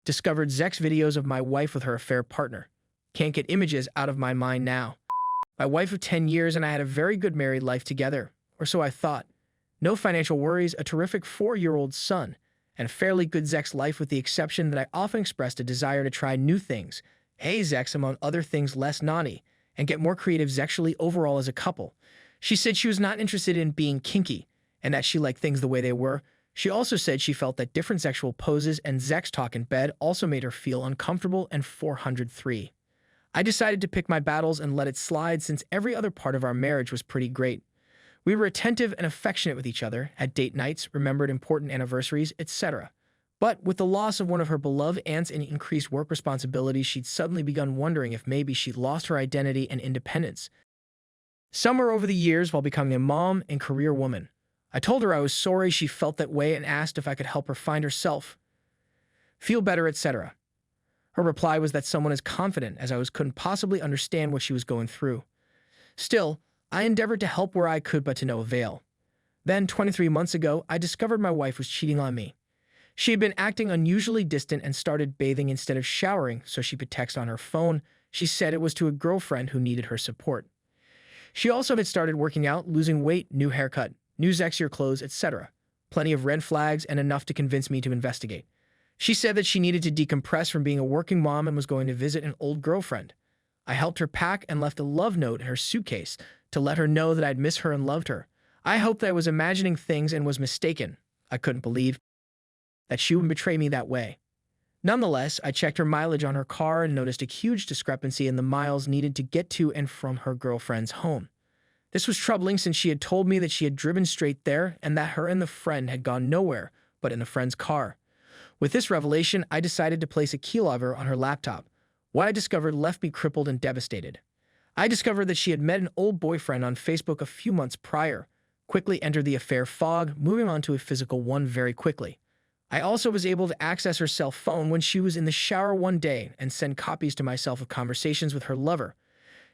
Discovered Zex videos of my wife with her affair partner. Can't get images out of my mind now. My wife of 10 years and I had a very good married life together, or so I thought. No financial worries, a terrific 4-year-old son, and a fairly good Zex life with the exception that I often expressed a desire to try new things, hey Zex among other things less naughty, and get more creative sexually overall as a couple. She said she was not interested in being kinky, and that she liked things the way they were. She also said she felt that different sexual poses and Zex talk in bed also made her feel uncomfortable and 403. I decided to pick my battles and let it slide since every other part of our marriage was pretty great. We were attentive and affectionate with each other, had date nights, remembered important anniversaries, etc. But with the loss of one of her beloved aunts and increased work responsibilities, she'd suddenly begun wondering if maybe she'd lost her identity and independence. Somewhere over the years, while becoming a mom and career woman, I told her I was sorry she felt that way and asked if I could help her find herself, feel better, etc. Her reply was that someone as confident as I was couldn't possibly understand what she was going through. Still, I endeavored to help where I could, but to no avail. Then, 23 months ago, I discovered my wife was cheating on me. She had been acting unusually distant and started bathing instead of showering so she could text on her phone. She said it was to a girlfriend who needed her support. She also had started working out, losing weight, new haircut, new sexier clothes, etc. Plenty of red flags and enough to convince me to investigate. She said that she needed to decompress from being a working mom and was going to visit an old girlfriend. I helped her pack and left a love note in her suitcase to let her know that I'd miss her and loved her. I hoped that I was imagining things and was mistaken. I couldn't believe that she would betray me that way. Nonetheless, I checked her mileage on her car and noticed a huge discrepancy in the miles needed to get to and from her girlfriend's home. This was troubling since she had told me that she had driven straight there and that her and the friend had gone nowhere but in the friend's car. With this revelation, I decided to place a keylogger on her laptop. What I discovered left me crippled and devastated. I discovered that she had met an old boyfriend on Facebook a few months prior, quickly entered the affair fog, moving on to a physical one very quickly. I also was able to access her cell phone when she was in the shower one day and send copies to myself of conversations with her lover.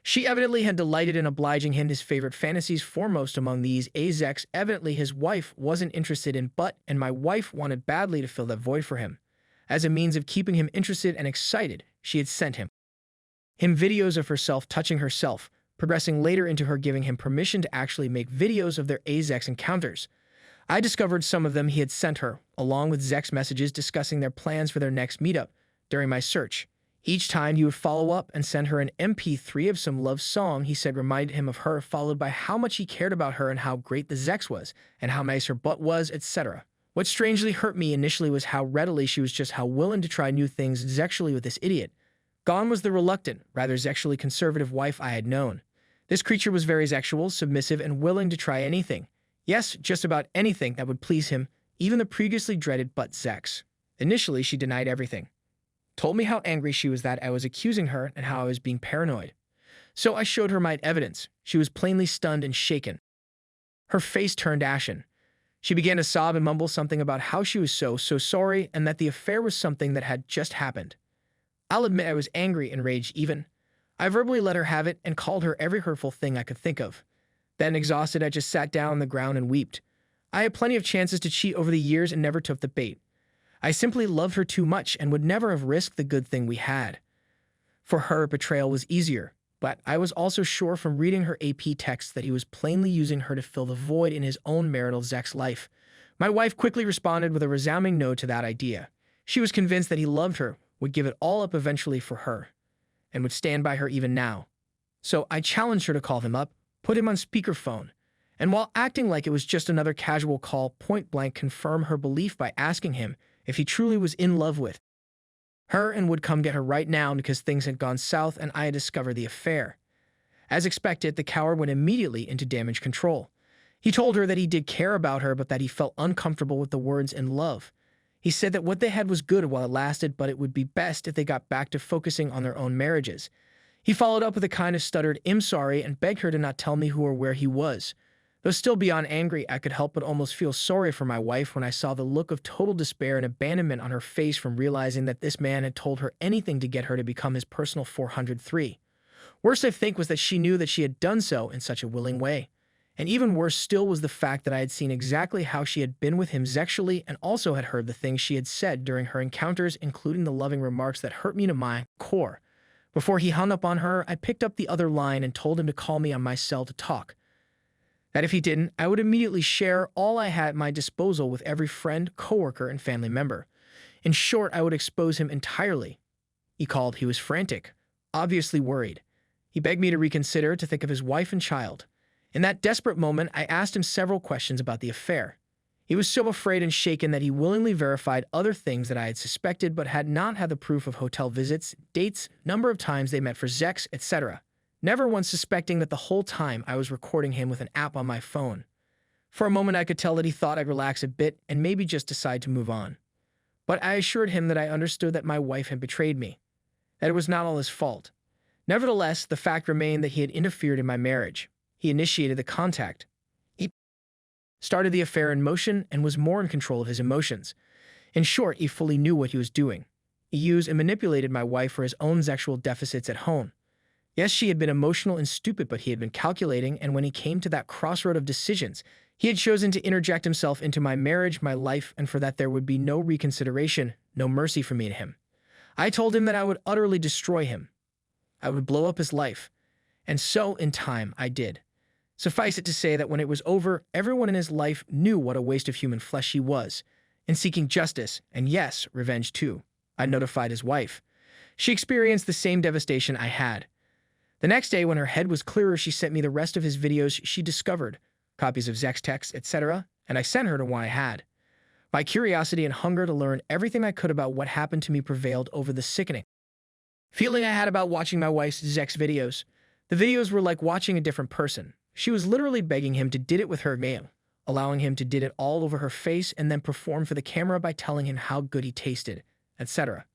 She evidently had delighted in obliging him his favorite fantasies, foremost among these Zex. Evidently his wife wasn't interested in butt, and my wife wanted badly to fill that void for him. As a means of keeping him interested and excited, she had sent him videos of herself touching herself, progressing later into her giving him permission to actually make videos of their Zex encounters. I discovered some of them he had sent her, along with Zex messages discussing their plans for their next meetup, during my search. Each time he would follow up and send her an MP3 of some love song he said reminded him of her, followed by how much he cared about her and how great the Zex was, and how nice her butt was, etc. What strangely hurt me initially was how readily she was just how willing to try new things sexually with this idiot. Gone was the reluctant, rather sexually conservative wife I had known. This creature was very sexual, submissive, and willing to try anything. Yes, just about anything that would please him, even the previously dreaded butt Zex. Initially, she denied everything. Told me how angry she was that I was accusing her and how I was being paranoid. So I showed her my evidence. She was plainly stunned and shaken. Her face turned ashen. She began to sob and mumble something about how she was so sorry and that the affair was something that had just happened. I'll admit I was angry and raged even. I verbally let her have it and called her every hurtful thing I could think of. Then, exhausted, I just sat down on the ground and wept. I had plenty of chances to cheat over the years and never took the bait. I simply loved her too much and would never have risked the good thing we had. For her, betrayal was easier, but I was also sure from reading her AP texts that he was plainly using her to fill the void in his own marital Zex life. My wife quickly responded with a resounding no to that idea. She was convinced that he loved her, would give it all up eventually for her, and would stand by her even now. So I challenged her to call him up, put him on speakerphone, and while acting like it was just another casual call, point-blank confirm her belief by asking him if he truly was in love with her and would come get her right now because things had gone south and I had discovered the affair. As expected, the coward went immediately into damage control. He told her that he did care about her, but that he felt uncomfortable with the words "in love." He said that what they had was good while it lasted, but it would be best if they got back to focusing on their own marriages. He followed up with a kind of stuttered "I'm sorry" and begged her to not tell me who or where he was. Though still beyond angry, I could help but almost feel sorry for my wife when I saw the look of total despair and abandonment on her face from realizing that this man had told her anything to get her to become his personal 403. Worst, I think, was that she knew that she had done so in such a willing way. And even worse still was the fact that I had seen exactly how she had been with him sexually and also had heard the things she had said during her encounters, including the loving remarks that hurt me to my core. Before he hung up on her, I picked up the other line and told him to call me on my cell to talk. That if he didn't, I would immediately share all I had at my disposal with every friend, coworker, and family member. In short, I would expose him entirely. He called. He was frantic, obviously worried. He begged me to reconsider, to think of his wife and child. In that desperate moment, I asked him several questions about the affair. He was so afraid and shaken that he willingly verified other things that I had suspected but had not had the proof of hotel visits, dates, number of times they met for sex, etc. Never once suspecting that the whole time I was recording him with an app on my phone. For a moment I could tell that he thought I'd relax a bit and maybe just decide to move on. But I assured him that I understood that my wife had betrayed me, that it was not all his fault. Nevertheless, the fact remained that he had interfered in my marriage. He initiated the contact. He started the affair in motion and was more in control of his emotions. In short, he fully knew what he was doing. He used and manipulated my wife for his own sexual deficits at home. Yes, she had been emotional and stupid, but he had been calculating, and when he came to that crossroad of decisions, he had chosen to interject himself into my marriage, my life, and for that there would be no reconsideration, no mercy for me and him. I told him that I would utterly destroy him. I would blow up his life. And so, in time, I did. Suffice it to say that when it was over, everyone in his life knew what a waste of human flesh he was. In seeking justice, and yes, revenge too, I notified his wife. She experienced the same devastation I had. The next day, when her head was clearer, she sent me the rest of his videos she discovered, copies of sex texts, etc., and I sent her to what I had. My curiosity and hunger to learn everything I could about what happened to me prevailed over the sickening feeling I had about watching my wife's sex videos. The videos were like watching a different person. She was literally begging him to did it with her male, allowing him to did it all over her face and then perform for the camera by telling him how good he tasted, etc.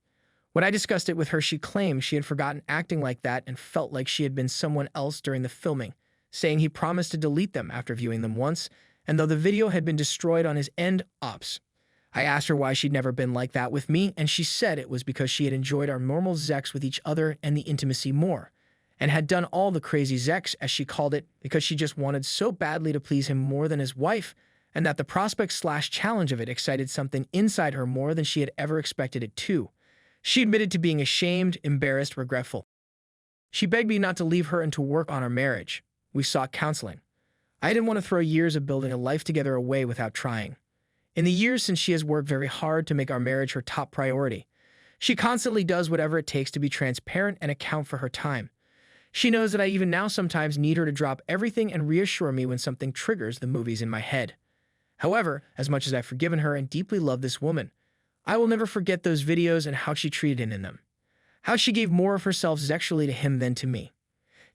When I discussed it with her, she claimed she had forgotten acting like that and felt like she had been someone else during the filming, saying he promised to delete them after viewing them once, and though the video had been destroyed on his end, ops. I asked her why she'd never been like that with me, and she said it was because she had enjoyed our normal sex with each other and the intimacy more, and had done all the crazy sex, as she called it, because she just wanted so badly to please him more than his wife, and that the prospect/challenge of it excited something inside her more than she had ever expected it to. She admitted to being ashamed, embarrassed, regretful. She begged me not to leave her and to work on our marriage. We sought counseling. I didn't want to throw years of building a life together away without trying. In the years since, she has worked very hard to make our marriage her top priority. She constantly does whatever it takes to be transparent and account for her time. She knows that I even now sometimes need her to drop everything and reassure me when something triggers the movies in my head. However, as much as I've forgiven her and deeply love this woman, I will never forget those videos and how she treated him in them. How she gave more of herself sexually to him than to me.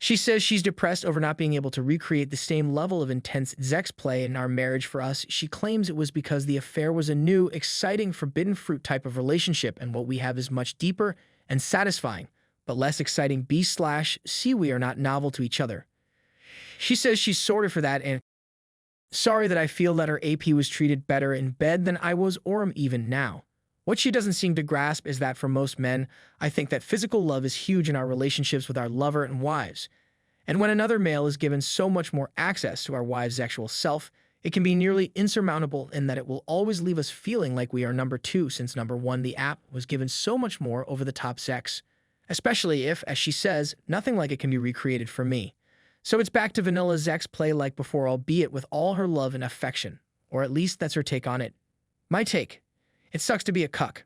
She says she's depressed over not being able to recreate the same level of intense sex play in our marriage for us. She claims it was because the affair was a new, exciting, forbidden fruit type of relationship, and what we have is much deeper and satisfying, but less exciting. B/C, we are not novel to each other. She says she's sorry for that and sorry that I feel that her AP was treated better in bed than I was or am even now. What she doesn't seem to grasp is that for most men, I think that physical love is huge in our relationships with our lover and wives. And when another male is given so much more access to our wives' sexual self, it can be nearly insurmountable in that it will always leave us feeling like we are number two, since number one, the app, was given so much more over-the-top sex. Especially if, as she says, nothing like it can be recreated for me. So it's back to vanilla sex play like before, albeit with all her love and affection. Or at least that's her take on it. My take. It sucks to be a cuck.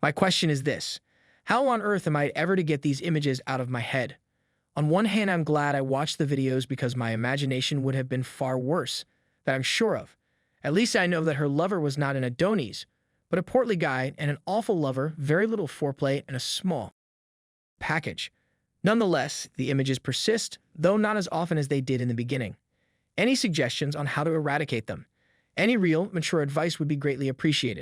My question is this: how on earth am I ever to get these images out of my head? On one hand, I'm glad I watched the videos because my imagination would have been far worse, that I'm sure of. At least I know that her lover was not an Adonis, but a portly guy and an awful lover, very little foreplay, and a small package. Nonetheless, the images persist, though not as often as they did in the beginning. Any suggestions on how to eradicate them? Any real, mature advice would be greatly appreciated.